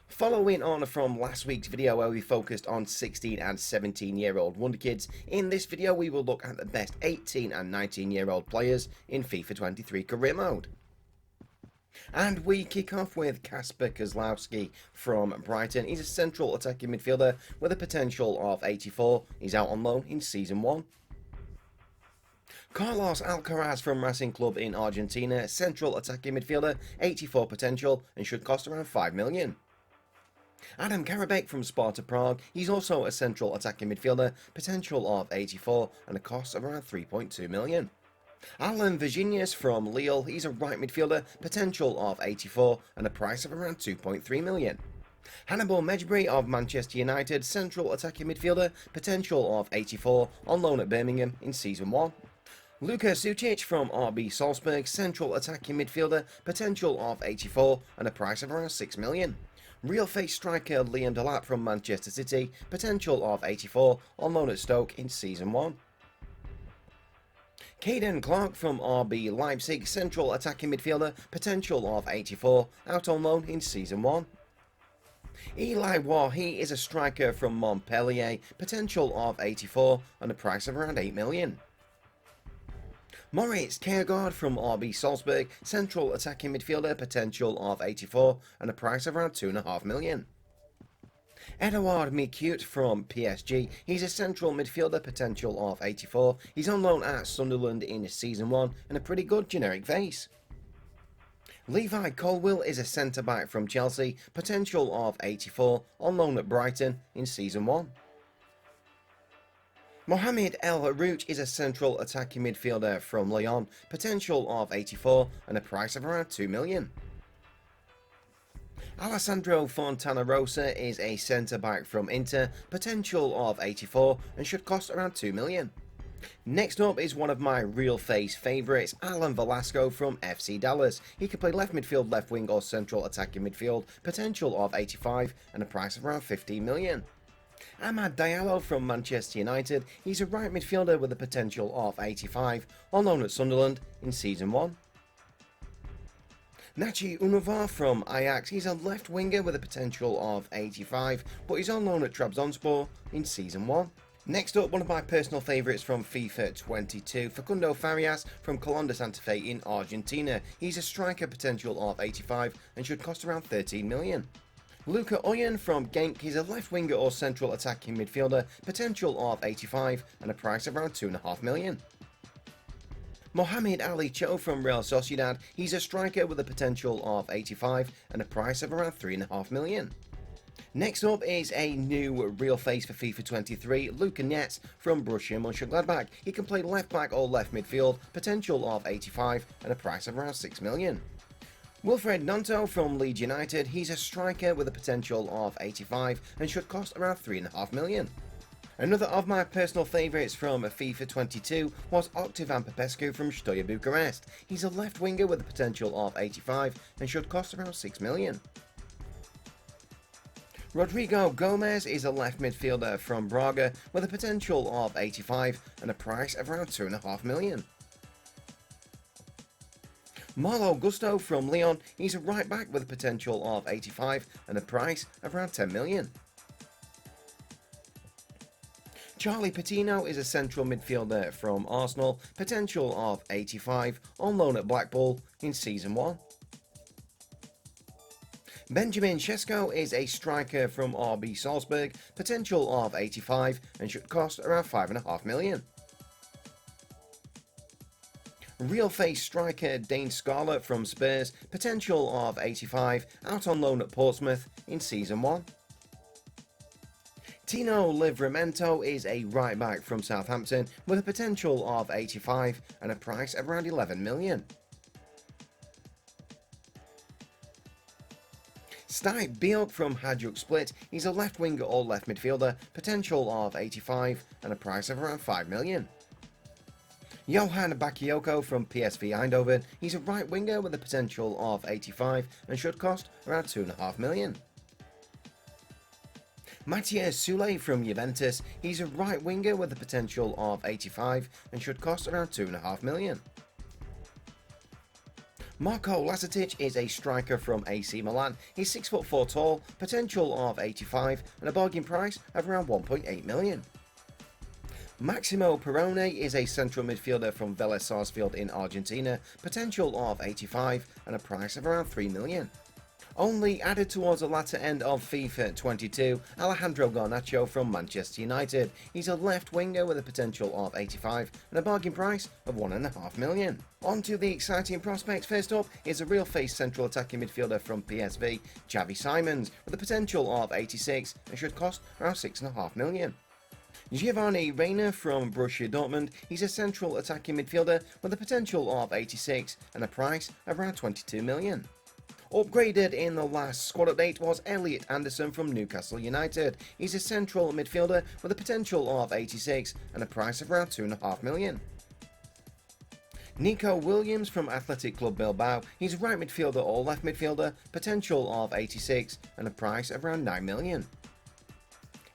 Following on from last week's video where we focused on 16 and 17-year-old wonder kids, in this video we will look at the best 18 and 19-year-old players in FIFA 23 Career Mode. And we kick off with Kasper Kozlowski from Brighton. He's a central attacking midfielder with a potential of 84. He's out on loan in Season 1. Carlos Alcaraz from Racing Club in Argentina, central attacking midfielder, 84 potential and should cost around 5 million. Adam Karabek from Sparta Prague, he's also a central attacking midfielder, potential of 84 and a cost of around 3.2 million. Alan Virginius from Lille, he's a right midfielder, potential of 84 and a price of around 2.3 million. Hannibal Mejbri of Manchester United, central attacking midfielder, potential of 84, on loan at Birmingham in Season 1. Luka Sucic from RB Salzburg, central attacking midfielder, potential of 84 and a price of around 6 million. Real face striker Liam Delap from Manchester City, potential of 84, on loan at Stoke in Season 1. Caden Clark from RB Leipzig, central attacking midfielder, potential of 84, out on loan in Season 1. Eli Wahi is a striker from Montpellier, potential of 84 and a price of around 8 million. Moritz Kjærgaard from RB Salzburg, central attacking midfielder, potential of 84 and a price of around 2.5 million. Edouard Micoute from PSG, he's a central midfielder, potential of 84. He's on loan at Sunderland in Season 1 and a pretty good generic face. Levi Colwill is a centre-back from Chelsea, potential of 84, on loan at Brighton in Season 1. Mohamed El Harouch is a central attacking midfielder from Lyon, potential of 84 and a price of around 2 million. Alessandro Fontanarosa is a centre-back from Inter, potential of 84 and should cost around 2 million. Next up is one of my real face favourites, Alan Velasco from FC Dallas. He can play left midfield, left wing or central attacking midfield, potential of 85 and a price of around 15 million. Amad Diallo from Manchester United, he's a right midfielder with a potential of 85, on loan at Sunderland in Season 1. Nachi Unuvar from Ajax, he's a left winger with a potential of 85, but he's on loan at Trabzonspor in Season 1. Next up, one of my personal favourites from FIFA 22, Facundo Farias from Colón de Santa Fe in Argentina. He's a striker, potential of 85 and should cost around 13 million. Luca Oyen from Genk, he's a left winger or central attacking midfielder, potential of 85 and a price of around 2.5 million. Mohamed Ali Cho from Real Sociedad, he's a striker with a potential of 85 and a price of around 3.5 million. Next up is a new real face for FIFA 23, Luka Netz from Borussia Mönchengladbach. He can play left back or left midfield, potential of 85 and a price of around 6 million. Wilfred Nanto from Leeds United, he's a striker with a potential of 85 and should cost around 3.5 million. Another of my personal favourites from FIFA 22 was Octavian Popescu from Steaua Bucharest. He's a left winger with a potential of 85 and should cost around 6 million. Rodrigo Gomez is a left midfielder from Braga with a potential of 85 and a price of around 2.5 million. Marlo Gusto from Lyon, he's a right back with a potential of 85 and a price of around 10 million. Charlie Patino is a central midfielder from Arsenal, potential of 85, on loan at Blackpool in Season 1. Benjamin Sesko is a striker from RB Salzburg, potential of 85 and should cost around 5.5 million. Real face striker Dane Scarlett from Spurs, potential of 85, out on loan at Portsmouth in Season 1. Tino Livramento is a right back from Southampton with a potential of 85 and a price of around 11 million. Stipe Biok from Hajduk Split, he's a left winger or left midfielder, potential of 85 and a price of around 5 million. Johan Bakayoko from PSV Eindhoven, he's a right winger with a potential of 85 and should cost around 2.5 million. Matthias Soulé from Juventus, he's a right winger with a potential of 85 and should cost around 2.5 million. Marko Lazetic is a striker from AC Milan. He's 6'4" tall, potential of 85 and a bargain price of around 1.8 million. Maximo Perrone is a central midfielder from Vélez Sarsfield in Argentina, potential of 85 and a price of around 3 million. Only added towards the latter end of FIFA 22, Alejandro Garnacho from Manchester United. He's a left winger with a potential of 85 and a bargain price of 1.5 million. On to the exciting prospects. First up is a real face central attacking midfielder from PSV, Xavi Simons, with a potential of 86 and should cost around 6.5 million. Giovanni Reina from Borussia Dortmund. He's a central attacking midfielder with a potential of 86 and a price of around 22 million. Upgraded in the last squad update was Elliot Anderson from Newcastle United. He's a central midfielder with a potential of 86 and a price of around 2.5 million. Nico Williams from Athletic Club Bilbao. He's a right midfielder or left midfielder, potential of 86 and a price of around 9 million.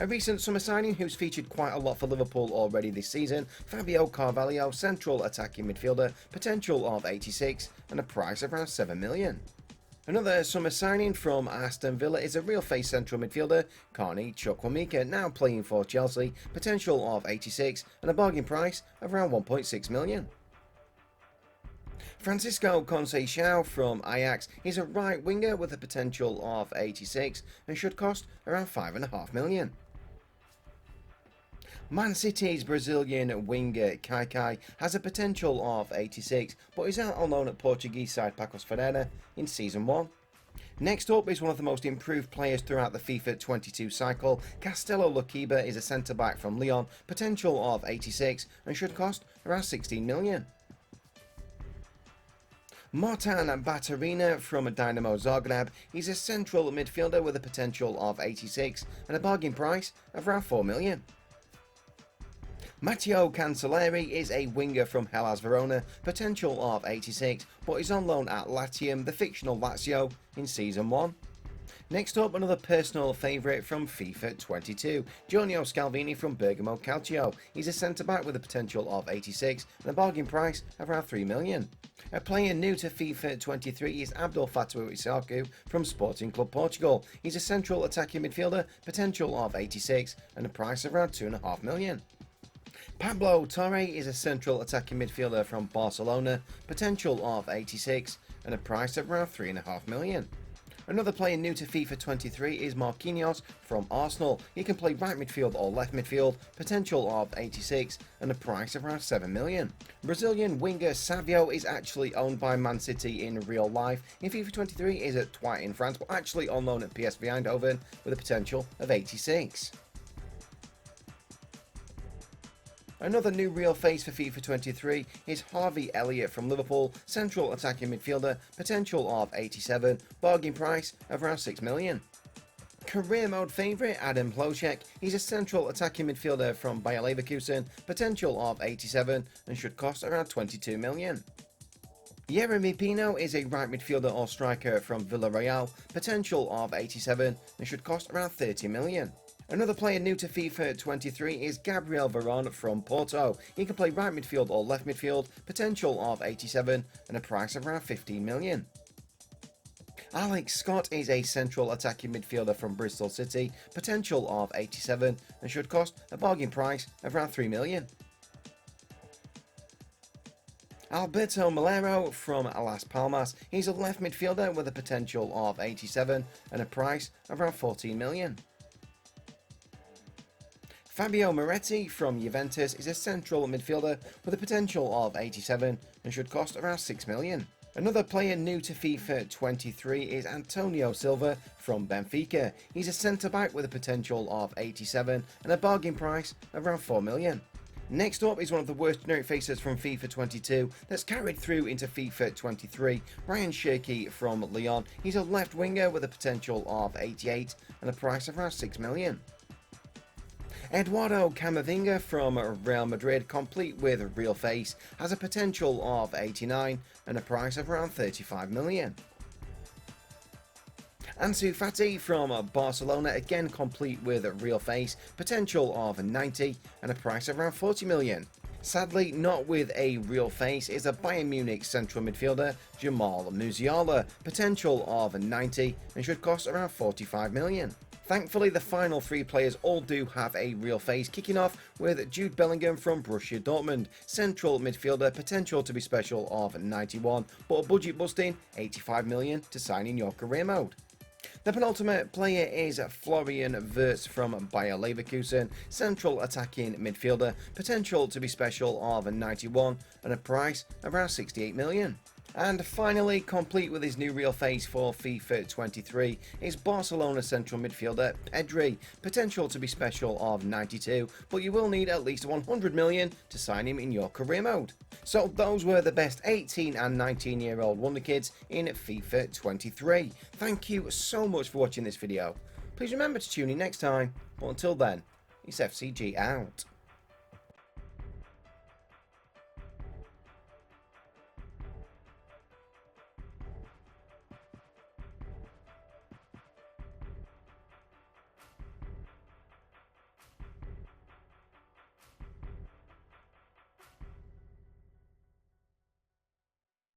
A recent summer signing who's featured quite a lot for Liverpool already this season, Fabio Carvalho, central attacking midfielder, potential of 86 and a price of around 7 million. Another summer signing from Aston Villa is a real face central midfielder, Carney Chukwuemeka, now playing for Chelsea, potential of 86 and a bargain price of around 1.6 million. Francisco Conceição from Ajax is a right winger with a potential of 86 and should cost around 5.5 million. Man City's Brazilian winger Kai has a potential of 86 but is out on loan at Portuguese side Paços Ferreira in Season 1. Next up is one of the most improved players throughout the FIFA 22 cycle. Castelo Luquiba is a centre-back from Lyon, potential of 86 and should cost around 16 million. Martin Baturina from Dynamo Zagreb. He's a central midfielder with a potential of 86 and a bargain price of around 4 million. Matteo Cancelleri is a winger from Hellas Verona, potential of 86, but is on loan at Latium, the fictional Lazio, in Season 1. Next up, another personal favourite from FIFA 22, Giorgio Scalvini from Bergamo Calcio. He's a centre-back with a potential of 86 and a bargain price of around 3 million. A player new to FIFA 23 is Abdul Fattah Isaku from Sporting Club Portugal. He's a central attacking midfielder, potential of 86 and a price of around 2.5 million. Pablo Torre is a central attacking midfielder from Barcelona, potential of 86 and a price of around 3.5 million. Another player new to FIFA 23 is Marquinhos from Arsenal. He can play right midfield or left midfield, potential of 86 and a price of around 7 million. Brazilian winger Savio is actually owned by Man City in real life. In FIFA 23 is at Twite in France, but actually on loan at PSV Eindhoven with a potential of 86. Another new real face for FIFA 23 is Harvey Elliott from Liverpool, central attacking midfielder, potential of 87, bargain price of around 6 million. Career mode favourite Adam Plochek, he's a central attacking midfielder from Bayer Leverkusen, potential of 87 and should cost around 22 million. Yeremy Pino is a right midfielder or striker from Villarreal, potential of 87 and should cost around 30 million. Another player new to FIFA 23 is Gabriel Veron from Porto. He can play right midfield or left midfield, potential of 87 and a price of around 15 million. Alex Scott is a central attacking midfielder from Bristol City, potential of 87 and should cost a bargain price of around 3 million. Alberto Melero from Las Palmas. He's a left midfielder with a potential of 87 and a price of around 14 million. Fabio Moretti from Juventus is a central midfielder with a potential of 87 and should cost around 6 million. Another player new to FIFA 23 is Antonio Silva from Benfica. He's a centre-back with a potential of 87 and a bargain price of around 4 million. Next up is one of the worst generic faces from FIFA 22 that's carried through into FIFA 23, Ryan Cherki from Lyon. He's a left winger with a potential of 88 and a price of around 6 million. Eduardo Camavinga from Real Madrid, complete with real face, has a potential of 89 and a price of around 35 million. Ansu Fati from Barcelona, again complete with real face, potential of 90 and a price of around 40 million. Sadly, not with a real face is a Bayern Munich central midfielder, Jamal Musiala, potential of 90 and should cost around 45 million. Thankfully, the final three players all do have a real face, kicking off with Jude Bellingham from Borussia Dortmund, central midfielder, potential to be special of 91, but a budget busting 85 million to sign in your career mode. The penultimate player is Florian Wirtz from Bayer Leverkusen, central attacking midfielder, potential to be special of 91 and a price around 68 million. And finally, complete with his new real face for FIFA 23 is Barcelona central midfielder Pedri, potential to be special of 92, but you will need at least 100 million to sign him in your career mode. So those were the best 18 and 19-year-old wonder kids in FIFA 23. Thank you so much for watching this video. Please remember to tune in next time, but until then, it's FCG out.